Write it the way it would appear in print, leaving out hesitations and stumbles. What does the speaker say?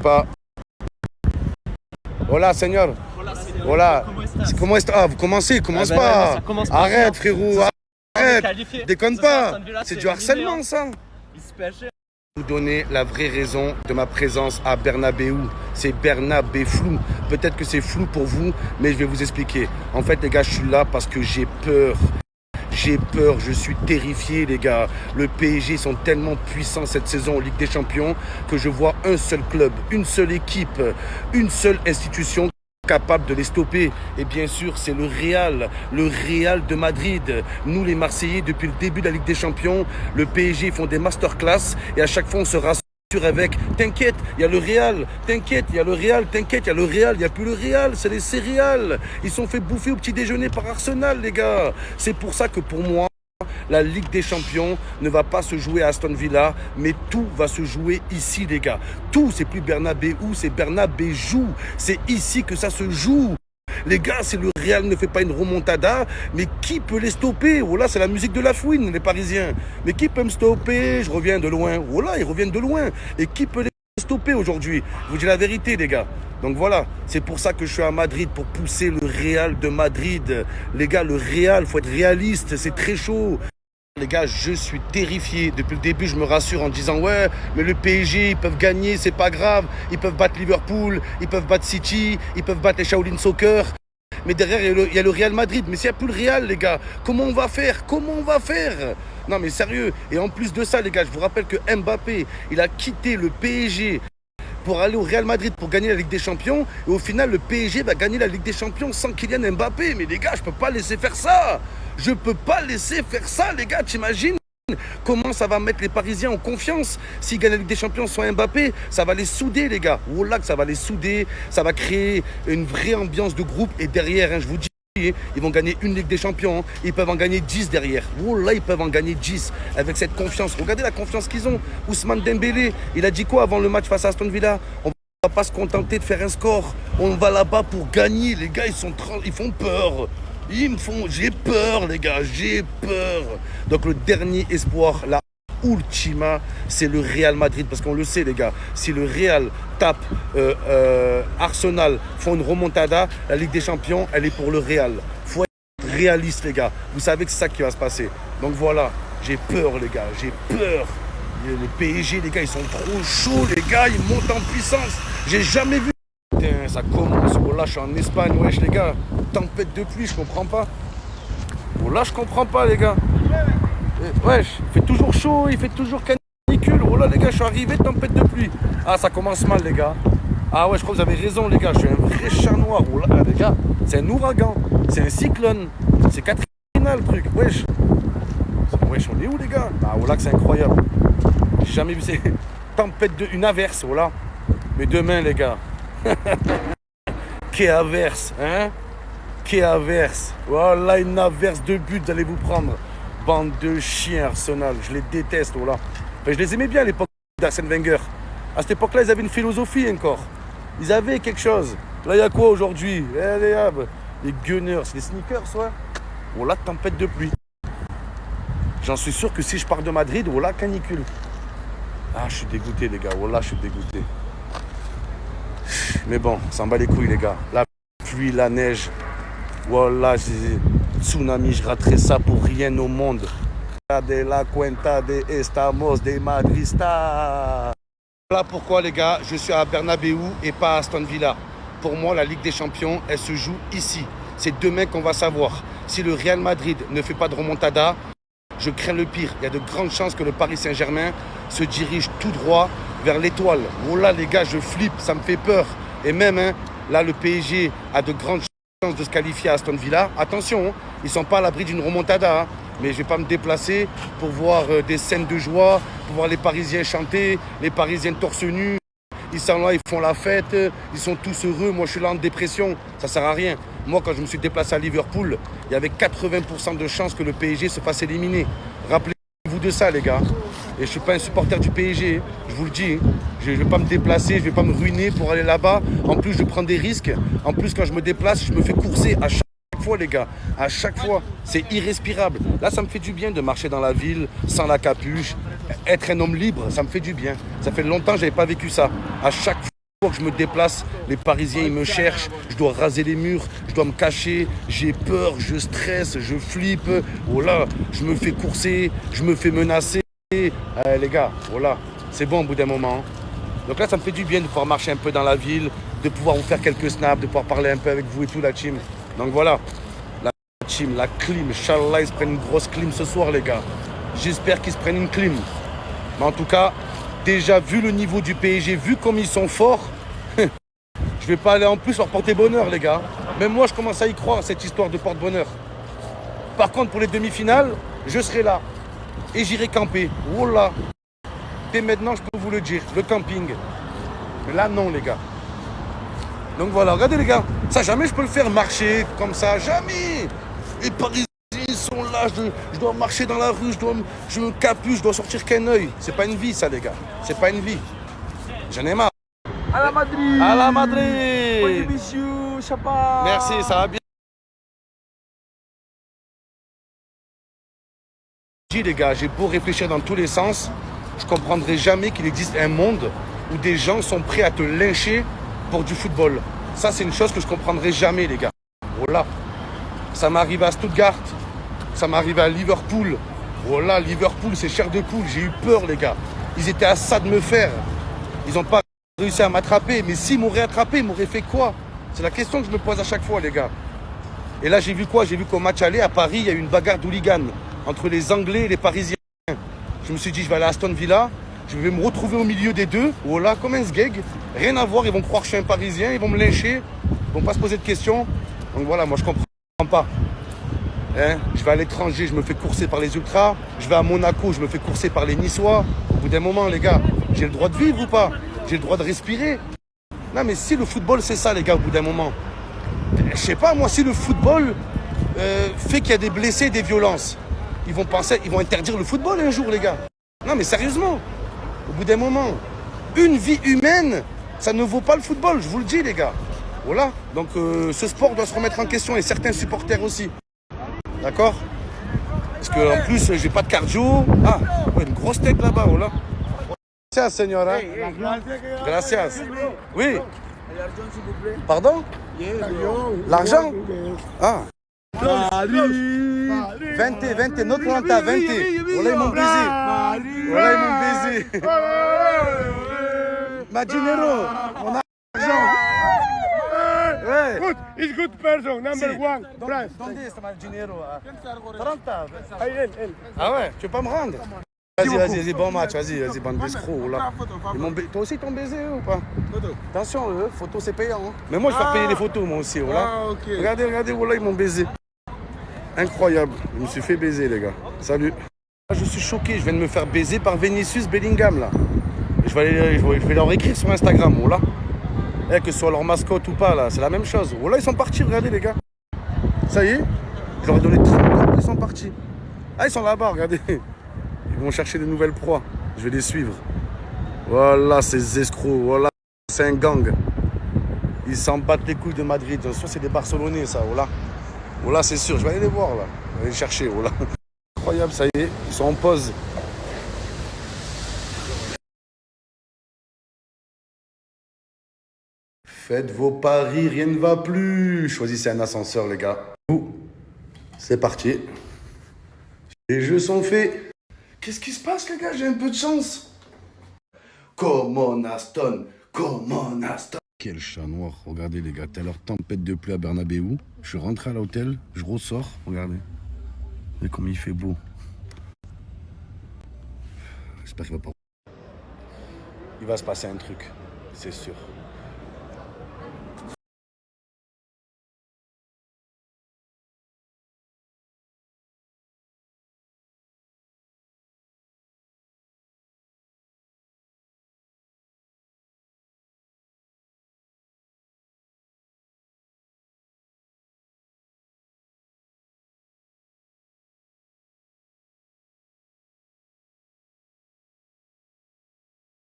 Pas. Hola, señor. Hola. Comment est-ce? Ah, vous commencez, commence pas. Ça commence Arrête, frérot. Arrête. Qualifié. Déconne Ce soir, pas. Aston Villa, C'est c'est du harcèlement, éliminé, ça. Il se pêche. Vous donner la vraie raison de ma présence à Bernabéu. C'est Bernabé flou. Peut-être que c'est flou pour vous, mais je vais vous expliquer. En fait, les gars, je suis là parce que j'ai peur. J'ai peur, je suis terrifié, les gars. Le PSG sont tellement puissants cette saison en Ligue des Champions que je vois un seul club, une seule équipe, une seule institution capable de les stopper. Et bien sûr, c'est le Real de Madrid. Nous, les Marseillais, depuis le début de la Ligue des Champions, le PSG font des masterclass et à chaque fois, on se rassure avec « T'inquiète, il y a le Real, t'inquiète, il y a le Real, t'inquiète, il y a le Real, il n'y a plus le Real, c'est les céréales. Ils sont fait bouffer au petit déjeuner par Arsenal, les gars. » C'est pour ça que pour moi, la Ligue des Champions ne va pas se jouer à Aston Villa, mais tout va se jouer ici, les gars. Tout, c'est plus Bernabéu, c'est Bernabéjou. C'est ici que ça se joue. Les gars, si le Real ne fait pas une remontada, mais qui peut les stopper? Oh là, c'est la musique de la fouine, les Parisiens. Mais qui peut me stopper? Je reviens de loin. Oh là, ils reviennent de loin. Et qui peut les stopper aujourd'hui? Je vous dis la vérité, les gars. Donc voilà, c'est pour ça que je suis à Madrid, pour pousser le Real de Madrid. Les gars, le Real, faut être réaliste, c'est très chaud. Les gars, je suis terrifié. Depuis le début, je me rassure en disant « Ouais, mais le PSG, ils peuvent gagner, c'est pas grave. Ils peuvent battre Liverpool, ils peuvent battre City, ils peuvent battre les Shaolin Soccer. » Mais derrière, il y a le Real Madrid. Mais s'il n'y a plus le Real, les gars, comment on va faire? Comment on va faire? Non, mais sérieux. Et en plus de ça, les gars, je vous rappelle que Mbappé, il a quitté le PSG pour aller au Real Madrid pour gagner la Ligue des Champions. Et au final, le PSG va gagner la Ligue des Champions sans Kylian Mbappé. Mais les gars, je ne peux pas laisser faire ça. Je ne peux pas laisser faire ça, les gars. T'imagines comment ça va mettre les Parisiens en confiance? S'ils gagnent la Ligue des Champions sans Mbappé, ça va les souder, les gars. Oh là, que ça va les souder. Ça va créer une vraie ambiance de groupe. Et derrière, je vous dis, ils vont gagner une Ligue des Champions. Ils peuvent en gagner 10 derrière. Oh là, ils peuvent en gagner 10 avec cette confiance. Regardez la confiance qu'ils ont. Ousmane Dembélé, il a dit quoi avant le match face à Aston Villa? On va pas se contenter de faire un score. On va là-bas pour gagner. Les gars, ils font peur. J'ai peur, les gars, j'ai peur. Donc le dernier espoir, la ultima, c'est le Real Madrid. Parce qu'on le sait, les gars, si le Real tape Arsenal, font une remontada, la Ligue des Champions, elle est pour le Real. Faut être réaliste, les gars. Vous savez que c'est ça qui va se passer. Donc voilà, j'ai peur, les gars, j'ai peur. Le PSG, les gars, ils sont trop chauds, les gars, ils montent en puissance. J'ai jamais vu. Putain, ça commence. Oh là, je suis en Espagne, wesh, les gars. Tempête de pluie, je comprends pas. Oh là, je comprends pas, les gars. Wesh, il fait toujours chaud, il fait toujours canicule. Oh là, les gars, je suis arrivé, tempête de pluie. Ah, ça commence mal, les gars. Ah ouais, je crois que vous avez raison, les gars. Je suis un vrai chat noir. Oh là, les gars, c'est un ouragan. C'est un cyclone. C'est Katrina, le truc. Wesh. Wesh, on est où, les gars? Ah, oh là, que c'est incroyable. J'ai jamais vu ces tempêtes une averse, oh là. Mais demain, les gars. Qu'est averse, hein? Qu'est averse. Voilà, une averse de but, vous allez vous prendre. Bande de chiens, Arsenal. Je les déteste, oh là. Enfin, je les aimais bien à l'époque d'Arsène Wenger. À cette époque-là, ils avaient une philosophie encore. Ils avaient quelque chose. Là, il y a quoi aujourd'hui? Les Gunners, les sneakers, ouais. Oh là, tempête de pluie. J'en suis sûr que si je pars de Madrid, oh là, canicule. Ah, je suis dégoûté, les gars. Oh là, je suis dégoûté. Mais bon, ça s'en bat les couilles, les gars. La pluie, la neige. Voilà, tsunami, je raterai ça pour rien au monde. De la cuenta de estamos de Madrista. Voilà pourquoi, les gars, je suis à Bernabéu et pas à Aston Villa. Pour moi, la Ligue des Champions, elle se joue ici. C'est demain qu'on va savoir. Si le Real Madrid ne fait pas de remontada, je crains le pire. Il y a de grandes chances que le Paris Saint-Germain se dirige tout droit vers l'étoile. Oh là, les gars, je flippe, ça me fait peur. Et même, hein, là, le PSG a de grandes chances de se qualifier à Aston Villa. Attention, hein, ils ne sont pas à l'abri d'une remontada. Hein, mais je ne vais pas me déplacer pour voir des scènes de joie, pour voir les Parisiens chanter, les Parisiens torse nu. Ils sont là, ils font la fête, ils sont tous heureux. Moi, je suis là en dépression. Ça ne sert à rien. Moi, quand je me suis déplacé à Liverpool, il y avait 80% de chances que le PSG se fasse éliminer. Rappelez-vous de ça, les gars. Et je ne suis pas un supporter du PSG, je vous le dis. Je ne vais pas me déplacer, je ne vais pas me ruiner pour aller là-bas. En plus, je prends des risques. En plus, quand je me déplace, je me fais courser à chaque fois, les gars. À chaque fois. C'est irrespirable. Là, ça me fait du bien de marcher dans la ville sans la capuche. Être un homme libre, ça me fait du bien. Ça fait longtemps que je n'avais pas vécu ça. À chaque fois. fois que je me déplace, les Parisiens ils me cherchent, je dois raser les murs, je dois me cacher, j'ai peur, je stresse, je flippe, voilà, je me fais courser, je me fais menacer. Les gars, voilà, c'est bon au bout d'un moment. Hein. Donc là, ça me fait du bien de pouvoir marcher un peu dans la ville, de pouvoir vous faire quelques snaps, de pouvoir parler un peu avec vous et tout, la team. Donc voilà, la team, la clim, Inch'Allah, ils se prennent une grosse clim ce soir, les gars. J'espère qu'ils se prennent une clim. Mais en tout cas, déjà, vu le niveau du PSG, vu comme ils sont forts, je vais pas aller en plus leur porter bonheur, les gars. Même moi, je commence à y croire, cette histoire de porte-bonheur. Par contre, pour les demi-finales, je serai là. Et j'irai camper. Oh là. Dès maintenant, je peux vous le dire, le camping. Mais là, non, les gars. Donc voilà, regardez, les gars. Ça, jamais je peux le faire marcher comme ça. Jamais. Les Parisiens, ils sont là. Je dois marcher dans la rue. Je me capuche. Je dois sortir qu'un œil. C'est pas une vie, ça, les gars. C'est pas une vie. J'en ai marre. À la Madrid. À la Madrid. Bonne émission, Chapa. Merci, ça va bien. Les gars, j'ai beau réfléchir dans tous les sens, je comprendrai jamais qu'il existe un monde où des gens sont prêts à te lyncher pour du football. Ça, c'est une chose que je comprendrai jamais, les gars. Voilà. Ça m'est arrivé à Stuttgart, ça m'est arrivé à Liverpool. Voilà, Liverpool, c'est chair de poule. J'ai eu peur, les gars. Ils étaient à ça de me faire. Ils n'ont pas réussi à m'attraper. Mais s'ils m'auraient attrapé, ils m'auraient fait quoi? C'est la question que je me pose à chaque fois, les gars. Et là, j'ai vu quoi? J'ai vu qu'au match aller à Paris, il y a eu une bagarre d'hooligans entre les Anglais et les Parisiens. Je me suis dit, je vais aller à Aston Villa, je vais me retrouver au milieu des deux. Voilà, comme un sgeg. Rien à voir, ils vont croire que je suis un Parisien, ils vont me lyncher, ils vont pas se poser de questions. Donc voilà, moi je comprends pas. Hein, je vais à l'étranger, je me fais courser par les ultras. Je vais à Monaco, je me fais courser par les Niçois. Au bout d'un moment, les gars, j'ai le droit de vivre ou pas? J'ai le droit de respirer? Non, mais si le football, c'est ça, les gars, au bout d'un moment. Je sais pas, moi, si le football fait qu'il y a des blessés, des violences, ils vont interdire le football un jour, les gars. Non, mais sérieusement, au bout d'un moment, une vie humaine, ça ne vaut pas le football, je vous le dis, les gars. Voilà, donc ce sport doit se remettre en question et certains supporters aussi. D'accord? Parce qu'en plus, j'ai pas de cardio. Ah, ouais, une grosse tête là-bas, voilà. Gracias, señora. Gracias. Oui. Pardon? L'argent? Ah. 20, notre planta, 20. Voilà, ils m'ont baisé. Voilà, ils m'ont baisé. Ma dinero, mon argent. Good, it's good person, number one. France. Donde está ma dinero? 30. Él. Ah ouais, tu veux pas me rendre? Vas-y, bon match, vas-y, bande d'escrocs, là. Toi aussi, ils t'ont baisé, eux, ou pas? Attention, photo, c'est payant. Hein. Mais moi, je vais faire payer les photos, moi aussi, voilà. Ah, ok. Regardez, voilà, ils m'ont baisé. Incroyable, je me suis fait baiser, les gars. Salut. Je suis choqué, je viens de me faire baiser par Vinicius Bellingham, là. Je vais leur écrire sur Instagram, voilà. Et que ce soit leur mascotte ou pas, là, c'est la même chose. Voilà, ils sont partis, regardez, les gars. Ça y est, je leur ai donné 30 euros, ils sont partis. Ah, ils sont là-bas, regardez. Ils vont chercher de nouvelles proies. Je vais les suivre. Voilà, ces escrocs. Voilà, c'est un gang. Ils s'en battent les couilles de Madrid. Soit c'est des Barcelonais, ça. Voilà. Voilà, c'est sûr. Je vais aller les voir, là. Je vais aller les chercher. Voilà. Incroyable, ça y est. Ils sont en pause. Faites vos paris, rien ne va plus. Choisissez un ascenseur, les gars. C'est parti. Les jeux sont faits. Qu'est-ce qui se passe, les gars? J'ai un peu de chance. Come on, Aston. Quel chat noir. Regardez, les gars. T'as leur tempête de pluie à Bernabéu. Je suis rentré à l'hôtel. Je ressors. Regardez. Regardez comme il fait beau. J'espère qu'il va pas. Il va se passer un truc. C'est sûr.